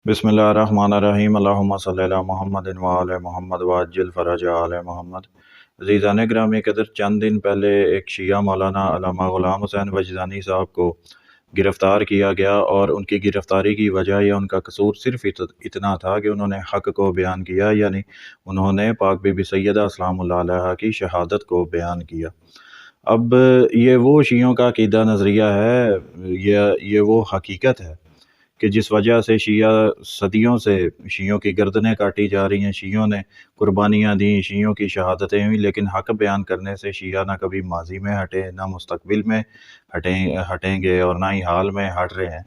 बिस्मिल्लाहिर्रहमानिर्रहीम अल्लाहुम्मा सल्लि अला मुहम्मदिन व आले मोहम्मद वअज्जिल फ़रज आले मोहम्मद। अज़ीज़ान गिरामी कदर, चंद दिन पहले एक शिया मौलाना अल्लामा ग़ुलाम हुसैन वजदानी साहब को गिरफ़्तार किया गया और उनकी गिरफ़्तारी की वजह या उनका कसूर सिर्फ़ इतना था कि उन्होंने हक़ को बयान किया, यानी उन्होंने पाक बीबी सैयदा सलामुल्लाह अलैहा की शहादत को बयान किया। अब ये वो शियों का अक़ीदा नज़रिया है, ये वो हकीकत है कि जिस वजह से शिया सदियों से शियों की गर्दनें काटी जा रही हैं, शियों ने कुर्बानियाँ दी, शियों की शहादतें हुई, लेकिन हक़ बयान करने से शिया ना कभी माजी में हटे, ना मुस्तकबिल में हटेंगे और ना ही हाल में हट रहे हैं।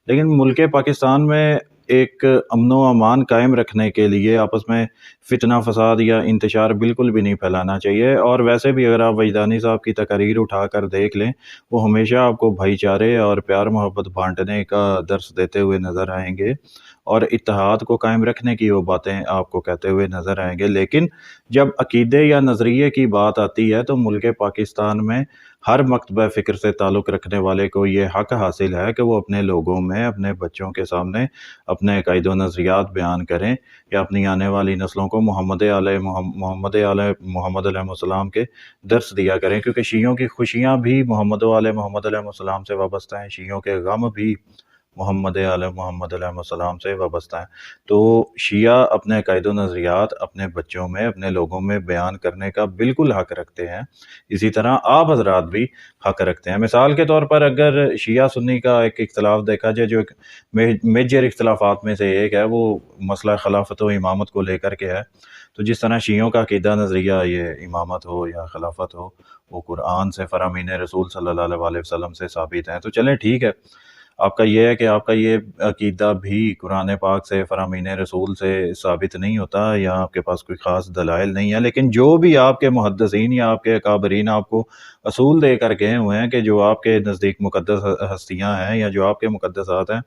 लेकिन मुल्क पाकिस्तान में एक अमन व अमान कायम रखने के लिए आपस में फितना फसाद या इंतशार बिल्कुल भी नहीं फैलाना चाहिए। और वैसे भी अगर आप वजदानी साहब की तकारीर उठा कर देख लें, वो हमेशा आपको भाईचारे और प्यार मोहब्बत बांटने का दर्स देते हुए नज़र आएंगे और इत्तेहाद को कायम रखने की वो बातें आपको कहते हुए नज़र आएंगे। लेकिन जब अकीदे या नज़रिए की बात आती है तो मुल्क पाकिस्तान में हर मकतबा फ़िक्र से ताल्लुक़ रखने वाले को ये हक़ हासिल है कि वो अपने लोगों में, अपने बच्चों के सामने अपने अक़ायद व नज़रियात बयान करें या अपनी आने वाली नस्लों को मोहम्मद अलैहिस्सलाम के दर्स दिया करें, क्योंकि शियों की खुशियाँ भी मोहम्मद अलैहिस्सलाम से वाबस्ता हैं, शियों के गम भी मोहम्मद अलैहिस्सलाम से वाबस्ता हैं। तो शिया अपने अक़ायद व नज़रियात अपने बच्चों में, अपने लोगों में बयान करने का बिल्कुल हक़ रखते हैं। इसी तरह आप हज़रात भी हक़ रखते हैं। मिसाल के तौर पर अगर शिया सुन्नी का एक इख्तिलाफ़ देखा जाए, जो एक मेजर इख्तिलाफ़ात में से एक है, वो मसला खिलाफ़त व इमामत को लेकर के है। तो जिस तरह शियों का अक़ीदा नज़रिया ये इमामत हो या खिलाफ़त हो, वो कुरान से, फ़रामीन रसूल सल्लल्लाहु अलैहि वसल्लम से साबित है। तो चलें ठीक है, आपका ये है कि आपका ये अक़ीदा भी कुरान पाक से, फ़रामीन रसूल से साबित नहीं होता या आपके पास कोई ख़ास दलाइल नहीं है। लेकिन जो भी आपके मुहद्दिसीन या आपके अकाबरीन आपको असूल दे कर गए हुए हैं कि जो आपके नज़दीक मुक़द्दस हस्तियाँ हैं या जो आपके मुक़द्दसात हैं,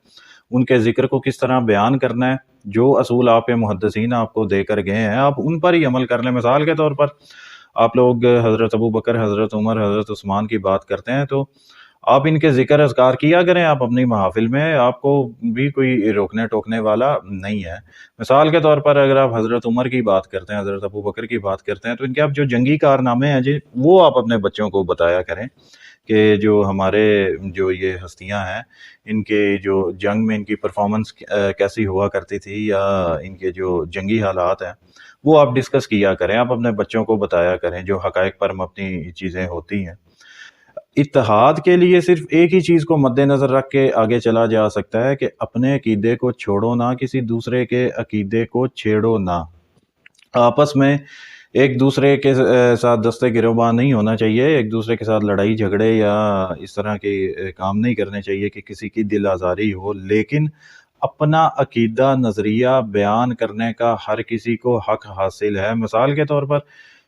उनके ज़िक्र को किस तरह बयान करना है, जो असूल आपके मुहद्दिसीन आपको दे कर गए हैं, आप उन पर ही अमल कर लें। मिसाल के तौर पर आप लोग हज़रत अबू बकर, हज़रत उमर, हज़रत उस्मान की बात करते हैं, तो आप इनके ज़िक्र अज़कार किया करें आप अपनी महफ़िल में, आपको भी कोई रोकने टोकने वाला नहीं है। मिसाल के तौर पर अगर आप हज़रत उमर की बात करते हैं, हज़रत अबू बकर की बात करते हैं, तो इनके आप जो जंगी कारनामे हैं जी, वो आप अपने बच्चों को बताया करें कि जो हमारे जो ये हस्तियाँ हैं, इनके जो जंग में इनकी परफ़ॉर्मेंस कैसी हुआ करती थी या इनके जो जंगी हालात हैं, वो आप डिस्कस किया करें, आप अपने बच्चों को बताया करें, जो हक़ाइक़ पर मबनी चीज़ें होती हैं। इत्तेहाद के लिए सिर्फ एक ही चीज़ को मद्देनज़र रख के आगे चला जा सकता है कि अपने अक़ीदे को छोड़ो ना, किसी दूसरे के अक़ीदे को छेड़ो ना। आपस में एक दूसरे के साथ दस्ते गिरोबान नहीं होना चाहिए, एक दूसरे के साथ लड़ाई झगड़े या इस तरह के काम नहीं करने चाहिए कि किसी की दिल आज़ारी हो। लेकिन अपना अक़ीदा नज़रिया बयान करने का हर किसी को हक़ हासिल है। मिसाल के तौर पर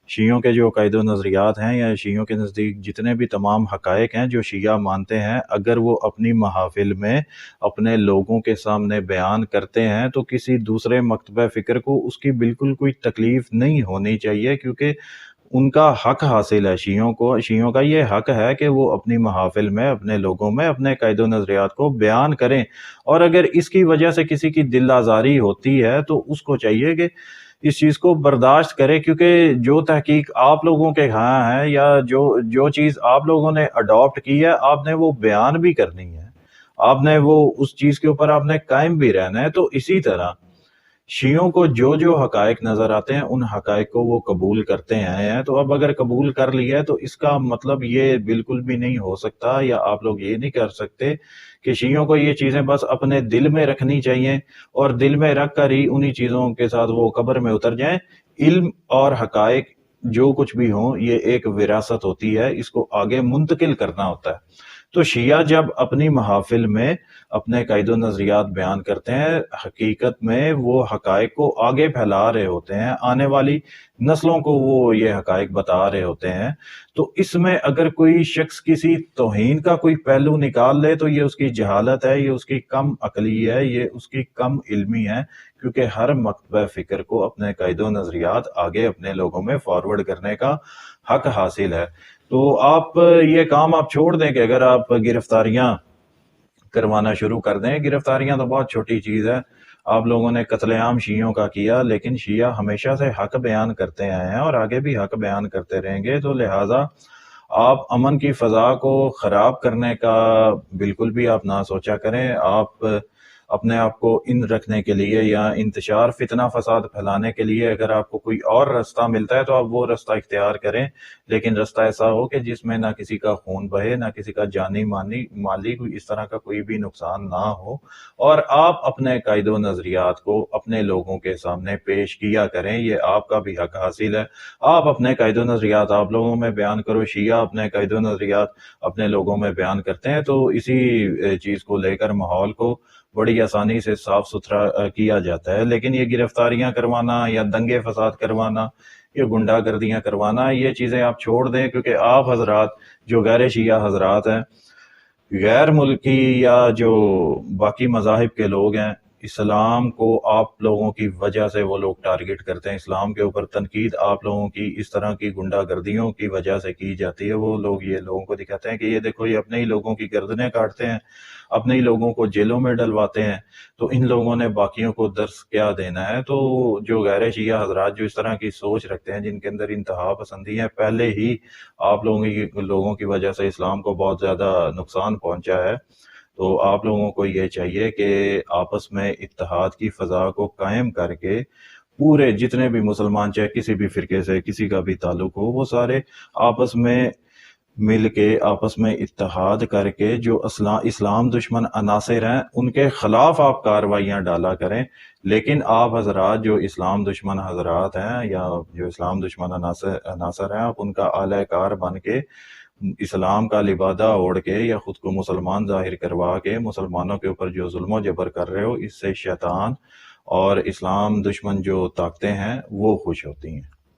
शियों के जो अक़ायद व नज़रियात हैं या शियों के नज़दीक जितने भी तमाम हक़ाइक़ हैं जो शिया मानते हैं, अगर वो अपनी महफ़िल में अपने लोगों के सामने बयान करते हैं, तो किसी दूसरे मकतबा फ़िक्र को उसकी बिल्कुल कोई तकलीफ़ नहीं होनी चाहिए, क्योंकि उनका हक़ हासिल है। शियों का ये हक़ है कि वो अपनी महफ़िल में, अपने लोगों में अपने अक़ायद व नज़रियात को बयान करें। और अगर इसकी वजह से किसी की दिल आज़ारी होती है, तो उसको चाहिए कि इस चीज़ को बर्दाश्त करें, क्योंकि जो तहकीक आप लोगों के यहाँ है या जो जो चीज़ आप लोगों ने अडॉप्ट की है, आपने वो बयान भी करनी है, आपने वो उस चीज़ के ऊपर आपने कायम भी रहना है। तो इसी तरह शियों को जो हक़ाइक़ नज़र आते हैं, उन हक़ाइक़ को वो कबूल करते आए हैं। तो अब अगर कबूल कर लिया है, तो इसका मतलब ये बिल्कुल भी नहीं हो सकता या आप लोग ये नहीं कर सकते कि शियों को ये चीज़ें बस अपने दिल में रखनी चाहिए और दिल में रख कर ही उन्हीं चीज़ों के साथ वो कब्र में उतर जाएँ। इल्म और हक़ाइक़ जो कुछ भी हों, ये एक विरासत होती है, इसको आगे मुंतकिल करना होता है। तो शिया जब अपनी महफ़िल में अपने अक़ायद व नज़रियात बयान करते हैं, हकीकत में वो हक़ाइक़ को आगे फैला रहे होते हैं, आने वाली नस्लों को वो ये हक़ाइक़ बता रहे होते हैं। तो इसमें अगर कोई शख्स किसी तौहीन का कोई पहलू निकाल ले, तो ये उसकी जहालत है, ये उसकी कम अक़ली है, ये उसकी कम इल्मी है, क्योंकि हर मकतबा फ़िक्र को अपने अक़ायद व नज़रियात आगे अपने लोगों में फ़ॉरवर्ड करने का हक़ हासिल है। तो आप ये काम आप छोड़ दें कि अगर आप गिरफ्तारियां करवाना शुरू कर दें, गिरफ्तारियां तो बहुत छोटी चीज़ है। آپ لوگوں نے قتل عام شیعوں کا کیا، لیکن شیعہ ہمیشہ سے حق بیان کرتے آئے ہیں اور آگے بھی حق بیان کرتے رہیں گے، تو لہٰذا آپ امن کی فضا کو خراب کرنے کا بالکل بھی آپ نہ سوچا کریں۔ آپ اپنے آپ کو ان رکھنے کے لیے یا انتشار فتنہ فساد پھیلانے کے لیے اگر آپ کو کوئی اور راستہ ملتا ہے تو آپ وہ راستہ اختیار کریں، لیکن راستہ ایسا ہو کہ جس میں نہ کسی کا خون بہے، نہ کسی کا جانی مالی کوئی اس طرح کا کوئی بھی نقصان نہ ہو، اور آپ اپنے قائد و نظریات کو اپنے لوگوں کے سامنے پیش کیا کریں۔ یہ آپ کا بھی حق حاصل ہے، آپ اپنے قائد و نظریات آپ لوگوں میں بیان کرو، شیعہ اپنے قائد و نظریات اپنے لوگوں میں بیان کرتے ہیں، تو اسی چیز کو لے کر ماحول کو بڑی آسانی سے صاف ستھرا کیا جاتا ہے۔ لیکن یہ گرفتاریاں کروانا یا دنگے فساد کروانا یا گنڈا گردیاں کروانا، یہ چیزیں آپ چھوڑ دیں، کیونکہ آپ حضرات جو غیر شیعہ حضرات ہیں، غیر ملکی یا جو باقی مذاہب کے لوگ ہیں، اسلام کو آپ لوگوں کی وجہ سے وہ لوگ ٹارگٹ کرتے ہیں، اسلام کے اوپر تنقید آپ لوگوں کی اس طرح کی گنڈا گردیوں کی وجہ سے کی جاتی ہے۔ وہ لوگ یہ لوگوں کو دکھاتے ہیں کہ یہ دیکھو، یہ اپنے ہی لوگوں کی گردنیں کاٹتے ہیں، اپنے ہی لوگوں کو جیلوں میں ڈلواتے ہیں، تو ان لوگوں نے باقیوں کو درس کیا دینا ہے؟ تو جو غیر شیعہ حضرات جو اس طرح کی سوچ رکھتے ہیں، جن کے اندر انتہا پسندی ہے، پہلے ہی آپ لوگوں کی وجہ سے اسلام کو بہت زیادہ نقصان پہنچا ہے، تو آپ لوگوں کو یہ چاہیے کہ آپس میں اتحاد کی فضا کو قائم کر کے پورے جتنے بھی مسلمان، چاہے کسی بھی فرقے سے کسی کا بھی تعلق ہو، وہ سارے آپس میں مل کے آپس میں اتحاد کر کے جو اسلام دشمن عناصر ہیں ان کے خلاف آپ کارروائیاں ڈالا کریں۔ لیکن آپ حضرات جو اسلام دشمن حضرات ہیں یا جو اسلام دشمن عناصر ہیں، آپ ان کا اعلی کار بن کے اسلام کا لبادہ اوڑھ کے یا خود کو مسلمان ظاہر کروا کے مسلمانوں کے اوپر جو ظلم و جبر کر رہے ہو، اس سے شیطان اور اسلام دشمن جو طاقتیں ہیں وہ خوش ہوتی ہیں۔